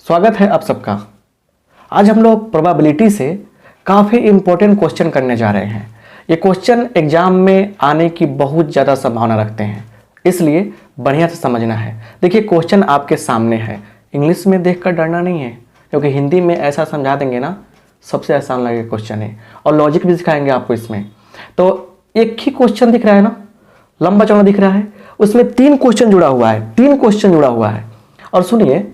स्वागत है आप सबका। आज हम लोग प्रोबेबिलिटी से काफ़ी इम्पोर्टेंट क्वेश्चन करने जा रहे हैं। ये क्वेश्चन एग्जाम में आने की बहुत ज़्यादा संभावना रखते हैं, इसलिए बढ़िया से समझना है। देखिए क्वेश्चन आपके सामने है, इंग्लिश में देखकर डरना नहीं है, क्योंकि हिंदी में ऐसा समझा देंगे ना, सबसे आसान लगेगा क्वेश्चन है और लॉजिक भी सिखाएंगे आपको इसमें। तो एक ही क्वेश्चन दिख रहा है ना, लंबा चौड़ा दिख रहा है, उसमें 3 क्वेश्चन जुड़ा हुआ है, 3 क्वेश्चन जुड़ा हुआ है। और सुनिए,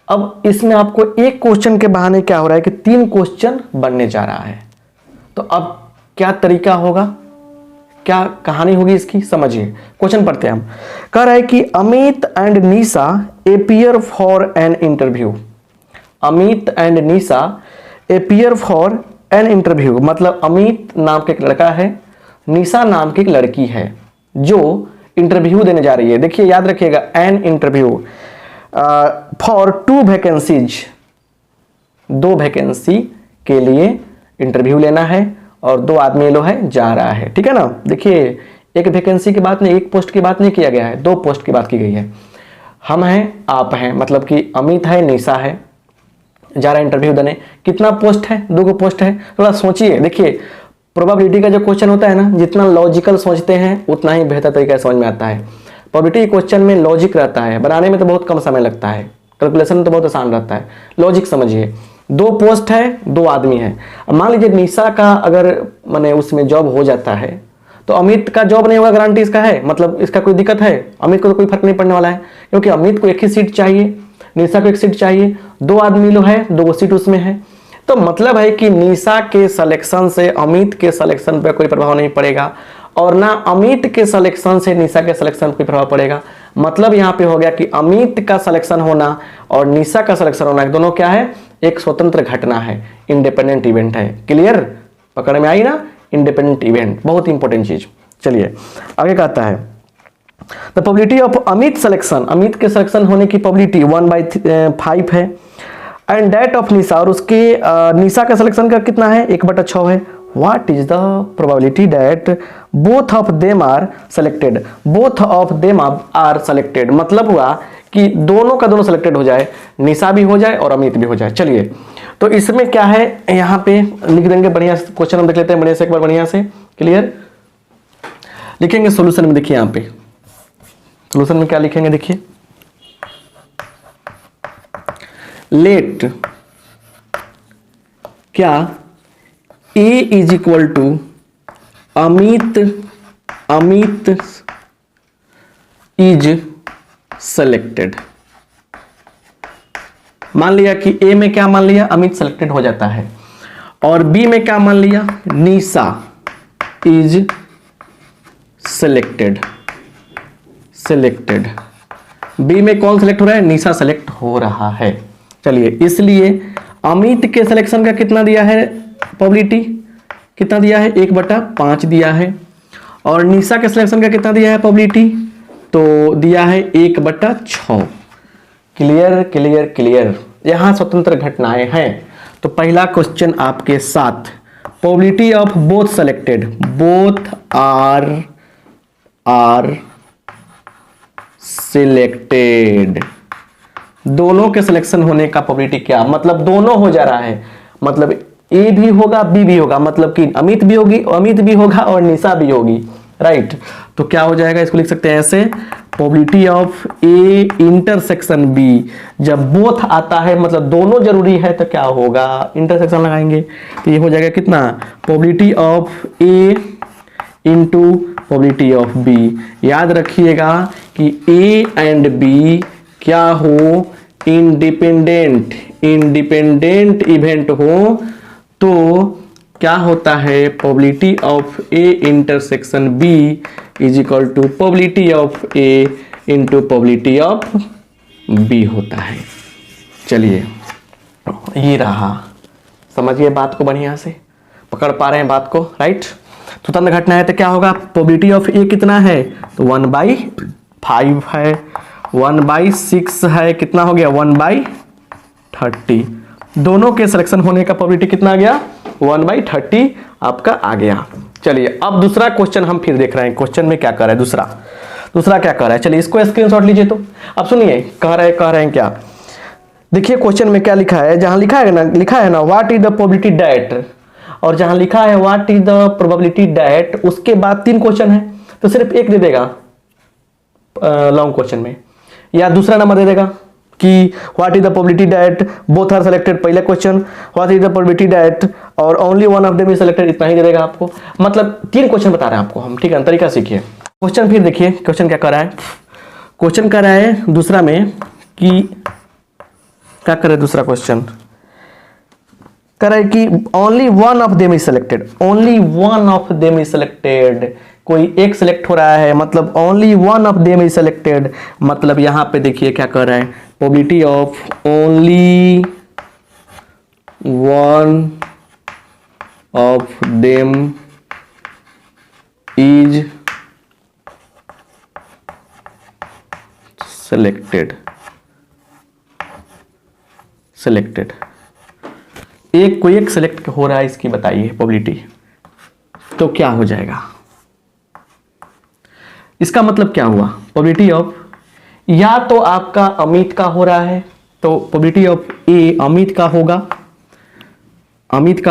अब इसमें आपको एक क्वेश्चन के बहाने क्या हो रहा है कि 3 क्वेश्चन बनने जा रहा है। तो अब क्या तरीका होगा, क्या कहानी होगी इसकी, समझिए। क्वेश्चन पढ़ते हैं हम। कह रहा है कि Amit and Nisha appear for an interview. Amit and Nisha appear for an interview, मतलब अमित नाम का एक लड़का है, निशा नाम की एक लड़की है जो इंटरव्यू देने जा रही है। देखिए याद रखिएगा, an interview for 2 vacancies, 2 vacancy के लिए इंटरव्यू लेना है और 2 आदमी लोग है जा रहा है, ठीक है ना। देखिए एक वैकेंसी की बात नहीं, एक पोस्ट की बात नहीं किया गया है, 2 पोस्ट की बात की गई है। हम हैं, आप हैं, मतलब कि अमित है, निशा है, जा रहा है इंटरव्यू देने। कितना पोस्ट है? 2 पोस्ट है। थोड़ा सोचिए। देखिए प्रोबेबिलिटी का जो क्वेश्चन होता है ना, जितना लॉजिकल सोचते हैं उतना ही बेहतर तरीके से समझ में आता है। प्रोबेबिलिटी क्वेश्चन में लॉजिक रहता है, बनाने में तो बहुत कम समय लगता है, कैलकुलेशन में तो बहुत आसान रहता है। लॉजिक समझिए। 2 पोस्ट है, 2 आदमी है। अब मान लीजिए निशा का अगर माने उसमें जॉब हो जाता है तो अमित का जॉब नहीं होगा, गारंटी इसका है, मतलब इसका कोई दिक्कत है? अमित को तो कोई फर्क नहीं पड़ने वाला है, क्योंकि अमित को एक ही सीट चाहिए, निशा को एक सीट चाहिए, 2 आदमी लोग है, 2 सीट उसमें है। तो मतलब है कि निशा के सिलेक्शन से अमित के सिलेक्शन पर कोई प्रभाव नहीं पड़ेगा और ना अमित के सिलेक्शन से निशा के सिलेक्शन पर कोई प्रभाव पड़ेगा। मतलब यहाँ पे हो गया कि अमित का सिलेक्शन होना और निशा का सिलेक्शन होना दोनों क्या है? एक स्वतंत्र घटना है, इंडिपेंडेंट इवेंट है। क्लियर? पकड़ में आई ना? इंडिपेंडेंट इवेंट बहुत इंपॉर्टेंट चीज। चलिए आगे कहता है, the probability of Amit selection, Amit के सिलेक्शन होने की प्रोबेबिलिटी 1/5 है, एंड दैट ऑफ निशा, और उसके निशा का सिलेक्शन का कितना है? 1/6 है। What is the probability that both of them are selected? Both of them are selected मतलब हुआ कि दोनों का दोनों सेलेक्टेड हो जाए, निशा भी हो जाए और अमित भी हो जाए। चलिए तो इसमें क्या है, यहाँ पे लिख देंगे बढ़िया से। क्वेश्चन हम देख लेते हैं बढ़िया से, एक बार बढ़िया से। क्लियर? लिखेंगे सॉल्यूशन में। देखिए यहाँ पे सॉल्यूशन में क्या लिखेंगे, देखिए, लेट क्या A is equal to Amit is selected. मान लिया कि A में क्या मान लिया? अमित सेलेक्टेड हो जाता है, और B में क्या मान लिया? निशा इज सेलेक्टेड। B में कौन सेलेक्ट हो रहा है? निशा सेलेक्ट हो रहा है। चलिए, इसलिए अमित के सिलेक्शन का कितना दिया है प्रोबेबिलिटी? कितना दिया है? 1/5 दिया है। और निशा के सिलेक्शन का कितना दिया है प्रोबेबिलिटी? तो दिया है 1/6। Clear clear clear. यहां स्वतंत्र घटनाएं हैं। तो पहला क्वेश्चन आपके साथ, probability of both selected, both are selected, दोनों के सिलेक्शन होने का प्रोबेबिलिटी क्या? मतलब दोनों हो जा रहा है, मतलब ए भी होगा बी भी होगा, मतलब कि अमित भी होगी, अमित भी होगा और निशा भी होगी। राइट? तो क्या हो जाएगा, इसको लिख सकते हैं ऐसे, probability of A intersection B. जब बोथ आता है मतलब दोनों जरूरी है तो क्या होगा? इंटरसेक्शन लगाएंगे। तो ये हो जाएगा कितना? Probability of A into probability of B. याद रखिएगा कि ए एंड बी क्या हो? इंडिपेंडेंट इवेंट हो तो क्या होता है? Probability of A intersection B is equal to probability of A into probability of B होता है। चलिए ये रहा, समझिए बात को बढ़िया से, पकड़ पा रहे हैं बात को? राइट? स्वतंत्र घटना है तो क्या होगा? प्रोबेबिलिटी ऑफ ए कितना है? तो 1/5 है, 1/6 है, कितना हो गया? 1/30। दोनों के सिलेक्शन होने का प्रोबेबिलिटी कितना आ गया? 1/30 आपका आ गया। चलिए अब दूसरा क्वेश्चन हम फिर देख रहे हैं, क्वेश्चन में क्या कर रहा है दूसरा क्या कर रहा है। चलिए इसको स्क्रीनशॉट लीजिए। तो अब सुनिए, कह रहे हैं क्या देखिए क्वेश्चन में क्या लिखा है, जहां लिखा है ना what is the probability that, और जहां लिखा है what is the probability that, उसके बाद 3 क्वेश्चन है तो सिर्फ एक दे देगा लॉन्ग क्वेश्चन में, या दूसरा नंबर दे देगा कि what is the probability that both are selected, पहला question what is the probability that और only one of them is selected, इतना ही दे देगा आपको। मतलब 3 क्वेश्चन बता रहे हैं आपको हम, ठीक है, तरीका सीखिए। क्वेश्चन फिर देखिए क्वेश्चन क्या कर रहा है, क्वेश्चन कर रहा है दूसरा में कि क्या करे, दूसरा क्वेश्चन कर रहा है कि only one of them is selected, only one of them is selected, कोई एक सेलेक्ट हो रहा है, मतलब only one of them is selected, मतलब यहां पे देखिए क्या कर रहा है, probability of only one of them is selected, कोई एक सेलेक्ट हो रहा है, इसकी बताइए प्रोबेबिलिटी, तो क्या हो जाएगा, इसका मतलब क्या हुआ, प्रोबेबिलिटी ऑफ, या तो आपका अमित का हो रहा है तो प्रोबेबिलिटी ऑफ ए अमित का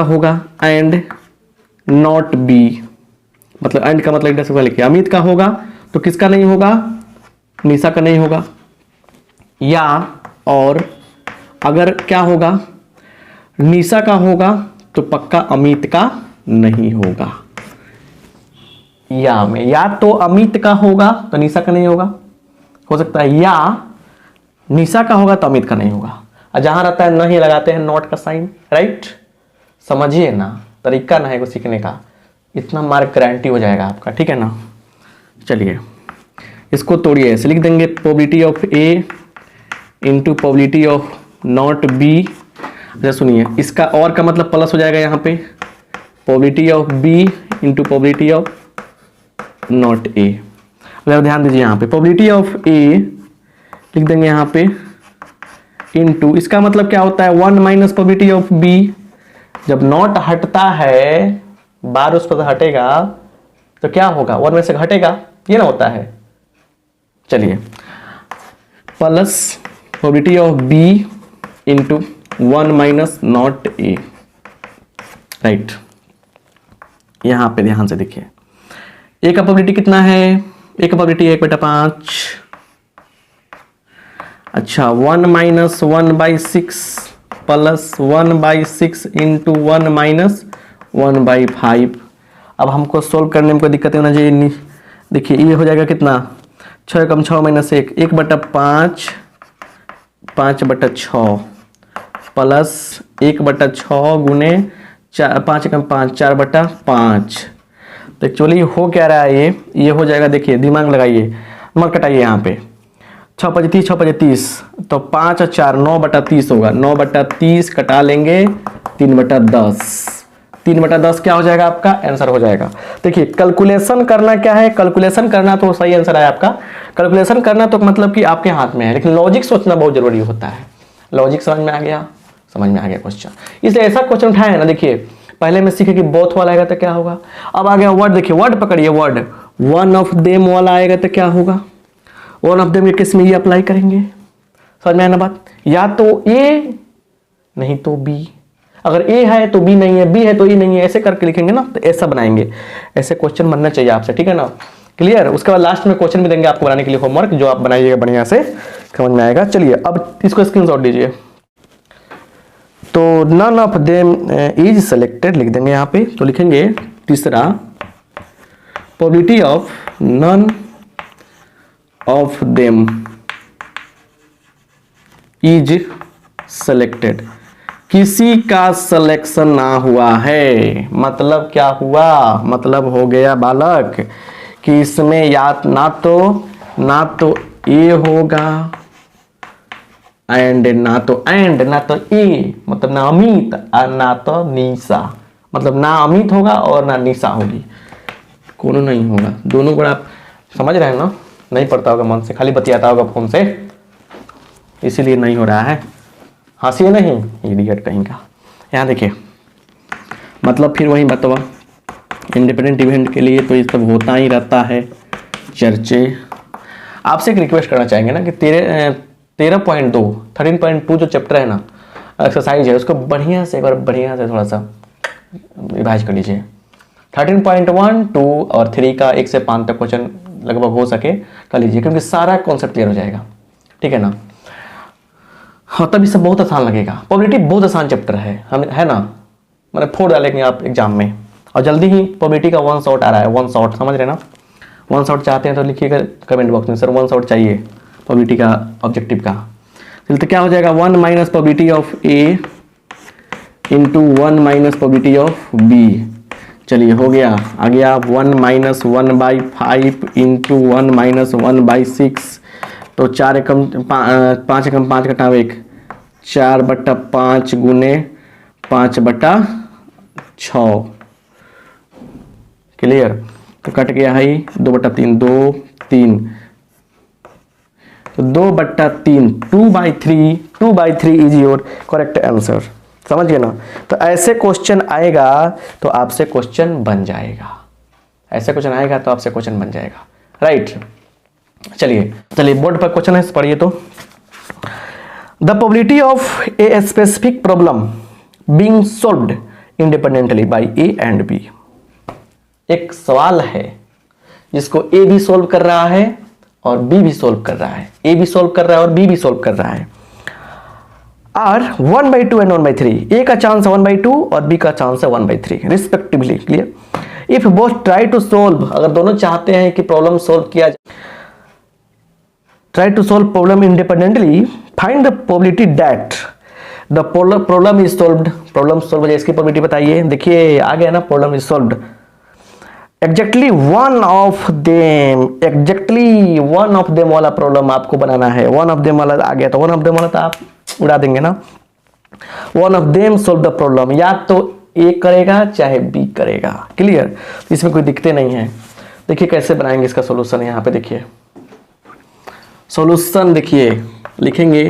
होगा एंड नॉट बी, मतलब एंड का मतलब से लिखिए अमित का होगा तो किसका नहीं होगा, निशा का नहीं होगा, या और अगर क्या होगा निशा का होगा तो पक्का अमित का नहीं होगा, या तो अमित का होगा तो निशा का नहीं होगा, हो सकता है, या निशा का होगा तो अमित का नहीं होगा, और जहां रहता है नहीं लगाते हैं नॉट का साइन, राइट, समझिए ना, तरीका ना है को सीखने का, इतना मार्क गारंटी हो जाएगा आपका, ठीक है ना। चलिए इसको तोड़िए, ऐसे लिख देंगे probability of A into probability of not be, जैसे सुनिए इसका और का मतलब प्लस हो जाएगा यहाँ पे, probability of B into probability of not A, अगर ध्यान दीजिए यहाँ पे प्रोबेबिलिटी ऑफ ए लिख देंगे यहाँ पे इंटू, इसका मतलब क्या होता है 1 माइनस प्रोबेबिलिटी ऑफ बी, जब नॉट हटता है बार उस पर हटेगा तो क्या होगा 1 में से घटेगा, ये ना होता है, चलिए plus probability of B into 1 minus not A, right, यहां पे ध्यान से देखिए ए का प्रोबेबिलिटी कितना है, ए का प्रोबेबिलिटी 1/5, अच्छा 1 माइनस 1/6 प्लस 1/6 इंटू 1 माइनस 1/5, अब हमको सोल्व करने में कोई दिक्कत होना चाहिए नहीं, देखिए ये हो जाएगा कितना 6 कम 6 माइनस 1, 1/5 5/6 प्लस 1/6 गुने 5 कम 5 4/5, तो एक्चुअली हो क्या रहा है, ये हो जाएगा, देखिए दिमाग लगाइए, नंबर कटाइए यहाँ पे 6×30 तो 5 और 4 9/30 होगा, 9/30 कटा लेंगे 3/10, 3/10 क्या हो जाएगा आपका आंसर हो जाएगा। देखिए कैलकुलेशन करना क्या है, कैलकुलेशन करना तो सही आंसर है आपका, कैलकुलेशन करना तो मतलब कि आपके हाथ में है, लेकिन लॉजिक सोचना बहुत जरूरी होता है, लॉजिक समझ में आ गया क्वेश्चन, इसलिए ऐसा क्वेश्चन उठाया है ना, देखिए पहले में सीखे कि बोथ वाला आएगा तो क्या होगा, अब आ गया वर्ड, देखिए वर्ड पकड़िए, वर्ड वन ऑफ देम वाला आएगा तो क्या होगा, वन ऑफ देम के केस में ये अप्लाई करेंगे, समझ में आना बात, या तो ए नहीं तो बी, अगर ए है तो बी नहीं है, बी है तो ए नहीं है, ऐसे करके लिखेंगे ना, तो ऐसा बनाएंगे, ऐसे क्वेश्चन बनना चाहिए आपसे, ठीक है ना, क्लियर। उसके बाद लास्ट में क्वेश्चन भी देंगे आपको बनाने के लिए होमवर्क, जो आप बनाइएगा बढ़िया से, समझ में आएगा। चलिए अब इसको स्क्रीनशॉट दीजिए, तो none of them is selected लिख देंगे यहाँ पे, तो लिखेंगे तीसरा probability of none of them is selected, किसी का सिलेक्शन ना हुआ है, मतलब क्या हुआ, मतलब हो गया बालक कि इसमें या ना तो ए होगा एंड ना तो ए, मतलब ना अमित और ना तो निशा, मतलब ना अमित होगा और ना निशा होगी, कोनो नहीं होगा, दोनों को आप समझ रहे हैं ना, नहीं पढ़ता होगा मन से, खाली बतियाता होगा फोन से, इसीलिए नहीं हो रहा है, हंसिए नहीं इडियट कहीं का। यहाँ देखिए मतलब फिर वही बताओ, इंडिपेंडेंट इवेंट के लिए तो ये सब होता ही रहता है चर्चे। आपसे एक रिक्वेस्ट करना चाहेंगे ना कि 13.2 13.2 जो चैप्टर है ना, एक्सरसाइज है, उसको बढ़िया से एक बार बढ़िया से थोड़ा सा रिवाइज कर लीजिए। 13.1, 2 और 3 का 1 से 5 तक क्वेश्चन लगभग हो सके कर लीजिए, क्योंकि सारा कॉन्सेप्ट क्लियर हो जाएगा, ठीक है ना। हाँ, तब ये सब बहुत आसान लगेगा। प्रोबेबिलिटी बहुत आसान चैप्टर है, हम है ना, मैंने फोड़ डालेंगे आप एग्जाम में, और जल्दी ही प्रोबेबिलिटी का 1 शॉट आ रहा है। 1 शॉट समझ रहे ना, 1 शॉट चाहते हैं तो लिखिएगा कमेंट बॉक्स में, सर 1 शॉट चाहिए प्रोबेबिलिटी का ऑब्जेक्टिव का। तो क्या हो जाएगा, 1 minus probability of A into 1 minus probability of B. चलिए हो गया, आ गया 1 माइनस 1/5 इंटू 1 माइनस 1/6। तो 4 एकम 5 एकम 5 घटा 1, 4/5 गुने 5/6। क्लियर, तो कट गया है 2/3, 2 3, तो 2/3, 2/3 इज योर करेक्ट आंसर। समझ गए ना। तो ऐसे क्वेश्चन आएगा तो आपसे क्वेश्चन बन जाएगा, ऐसे क्वेश्चन आएगा तो आपसे क्वेश्चन बन जाएगा, राइट। चलिए बोर्ड पर क्वेश्चन है, पढ़िए तो। The probability of a specific problem being solved independently by A and B. एक सवाल है जिसको ए भी सोल्व कर रहा है और बी भी सोल्व कर रहा है, ए भी सोल्व कर रहा है और बी भी सोल्व कर रहा है। आर 1/2 एंड 1/3, ए का चांस है 1/2 और बी का चांस है 1/3 respectively. Clear. If both try to solve, अगर दोनों चाहते हैं कि प्रॉब्लम सोल्व किया जाए, try to solve problem independently, find the probability that the problem is solved. Problem solve हो जाए इसकी प्रोबेबिलिटी बताइए। देखिए आ गया ना, problem is solved. Exactly one of them वाला प्रॉब्लम आपको बनाना है। वन ऑफ देम वाला आ गया तो वन ऑफ देम वाला तो आप उड़ा देंगे ना। One of them solve the problem, या तो ए करेगा चाहे बी करेगा। क्लियर, इसमें कोई दिक्कतें नहीं है। देखिए कैसे बनाएंगे इसका सॉल्यूशन, यहाँ पे देखिए सॉल्यूशन, देखिए लिखेंगे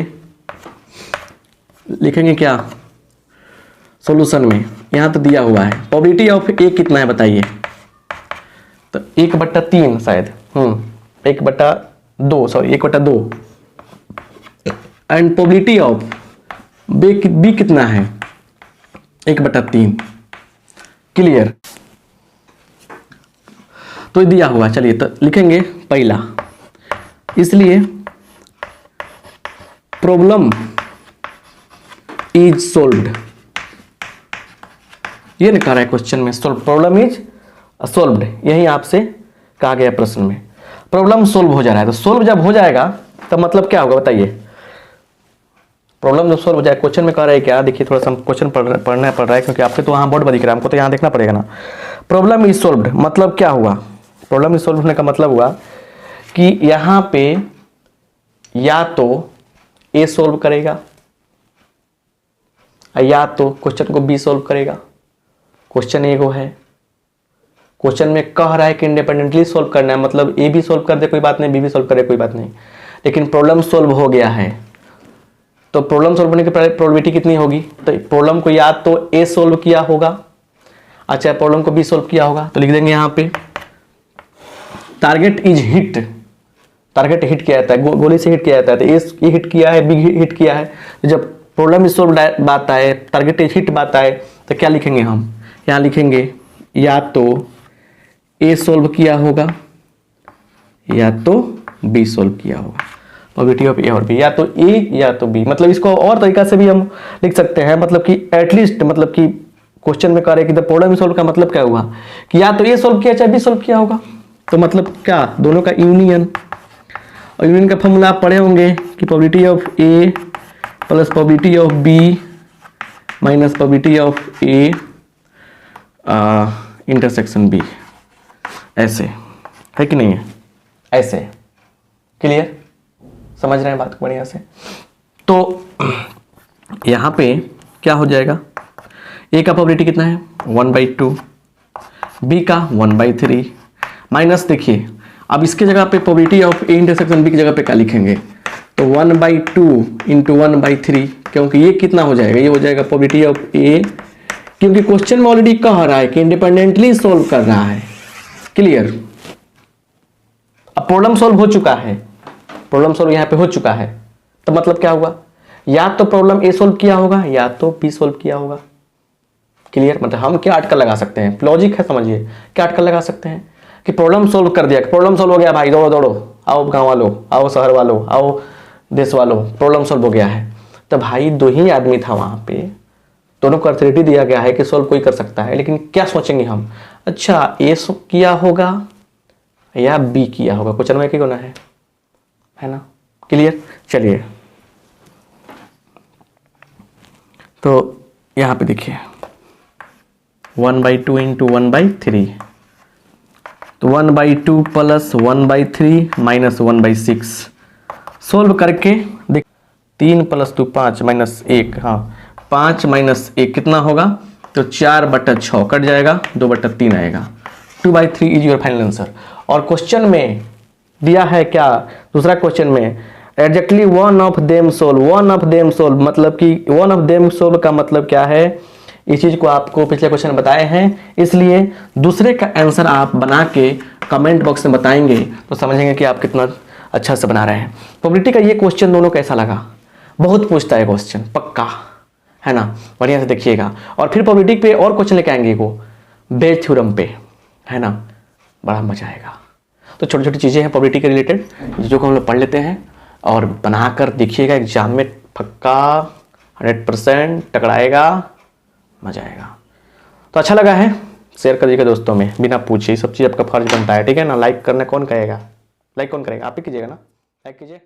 क्या सॉल्यूशन में, यहाँ तो दिया हुआ है प्रोबेबिलिटी ऑफ ए कितना है बताइए, तो 1/3 शायद, 1/2 sorry 1/2 and probability of B कितना है 1/3। क्लियर, तो दिया हुआ। चलिए तो लिखेंगे पहला, इसलिए प्रॉब्लम इज सोल्व्ड, ये नहीं कह रहा है क्वेश्चन में, प्रॉब्लम इज सोल्व्ड, यही आपसे कहा गया प्रश्न में। प्रॉब्लम सोल्व हो जा रहा है, तो सोल्व जब हो जाएगा तब मतलब क्या होगा बताइए। प्रॉब्लम जब सोल्व हो जाए, क्वेश्चन में कह रहा है क्या, देखिए थोड़ा सा क्वेश्चन पढ़ना पड़ रहा है क्योंकि आपके तो वहां बोर्ड पर दिख रहा है, हमको तो यहाँ देखना पड़ेगा ना। प्रॉब्लम इज सोल्व्ड मतलब क्या हुआ, प्रॉब्लम इज सोल्व होने का मतलब हुआ कि यहां पे या तो ए सोल्व करेगा या तो क्वेश्चन को बी सोल्व करेगा। क्वेश्चन एगो है, क्वेश्चन में कह रहा है कि इंडिपेंडेंटली सोल्व करना है, मतलब ए भी सोल्व कर दे कोई बात नहीं, बी भी सोल्व करे कोई बात नहीं, लेकिन प्रॉब्लम सोल्व हो गया है। तो प्रॉब्लम सोल्व होने की प्रोबेबिलिटी कितनी होगी, तो प्रॉब्लम को या तो ए सोल्व किया होगा, अच्छा प्रॉब्लम को बी सोल्व किया होगा। तो लिख देंगे यहाँ पे target is hit, target hit किया जाता है, गोली से हिट किया जाता है, तो ए हिट किया है, बी हिट किया है। तो जब प्रॉब्लम इज सोल्व बात आए, टारगेट इज हिट बात आए, तो क्या लिखेंगे हम, यहाँ लिखेंगे या तो ए सोल्व किया होगा या तो बी सोल्व किया होगा। प्रोबेबिलिटी ऑफ ए और बी, या तो ए या तो बी। मतलब इसको और तरीका से भी हम लिख सकते हैं, मतलब कि एटलीस्ट, मतलब कि क्वेश्चन में कह रहे कि द प्रॉब्लम सोल्व का मतलब क्या हुआ कि या तो ए सोल्व किया चाहे बी सोल्व किया होगा। तो मतलब क्या, दोनों का यूनियन, और यूनियन का फॉर्मूला आप पढ़े होंगे कि probability of A plus probability of B minus probability of A intersection B, ऐसे है कि नहीं है, ऐसे। क्लियर, समझ रहे हैं बात को बढ़िया से। तो यहां पे क्या हो जाएगा, ए का प्रोबेबिलिटी कितना है 1/2, बी का 1/3 माइनस, देखिए अब इसके जगह पे probability of A intersection B की जगह पे क्या लिखेंगे, तो 1/2 इंटू 1/3, क्योंकि ये कितना हो जाएगा, ये हो जाएगा प्रोबेबिलिटी ऑफ ए, क्योंकि क्वेश्चन में ऑलरेडी कह रहा है कि इंडिपेंडेंटली सोल्व कर रहा है। क्लियर, अब प्रॉब्लम सोल्व हो चुका है, प्रॉब्लम सोल्व यहां पे हो चुका है, तो मतलब क्या हुआ, या तो प्रॉब्लम ए सोल्व किया होगा या तो बी सोल्व किया होगा। क्लियर, मतलब हम क्या अटकल लगा सकते हैं, लॉजिक है समझिए, क्या अटकल लगा सकते हैं कि प्रॉब्लम सोल्व कर दिया, प्रॉब्लम सोल्व हो गया भाई, दौड़ो दौड़ो, आओ गांव वालों, आओ शहर वालों, आओ देश वालों, प्रॉब्लम सोल्व हो गया है। तो भाई दो ही आदमी था वहां पे, दोनों को अथॉरिटी दिया गया है कि सोल्व कोई कर सकता है, लेकिन क्या सोचेंगे हम, अच्छा ए किया होगा या बी किया होगा, क्वेश्चन में एक ही होना है ना। क्लियर, चलिए तो यहां पे देखिए 1/2 इंटू 1/3, तो 1/2 प्लस 1/3 माइनस 1/6 सोल्व करके देख, 3 + 2 5 माइनस 1, हाँ 5 माइनस 1 कितना होगा, तो 4/6 कट जाएगा, 2/3 आएगा, 2/3 इज योर फाइनल आंसर। और क्वेश्चन में दिया है क्या, दूसरा क्वेश्चन में exactly one of them solve, one of them solve मतलब कि वन ऑफ देम सोल्व का मतलब क्या है, इस चीज को आपको पिछले क्वेश्चन बताए हैं, इसलिए दूसरे का आंसर आप बना के कमेंट बॉक्स में बताएंगे तो समझेंगे कि आप कितना अच्छा से बना रहे हैं। प्रोबेबिलिटी का ये क्वेश्चन दोनों कैसा लगा, बहुत पूछता है क्वेश्चन पक्का, है ना, बढ़िया से देखिएगा। और फिर प्रोबेबिलिटी पे और क्वेश्चन लेके आएंगे वो बेल थ्योरम पे, है ना, बड़ा मजा आएगा। तो छोटी छोटी चीज़ें हैं प्रोबेबिलिटी के रिलेटेड जो को हम लोग पढ़ लेते हैं और बनाकर देखिएगा, एग्जाम में पक्का 100% टकराएगा, मजा आएगा। तो अच्छा लगा है शेयर करिएगा दोस्तों में, बिना पूछे, सब चीज़ आपका फर्ज बनता है, ठीक है ना। लाइक करना कौन कहेगा, लाइक कौन करेगा, आप ही कीजिएगा ना, लाइक कीजिए।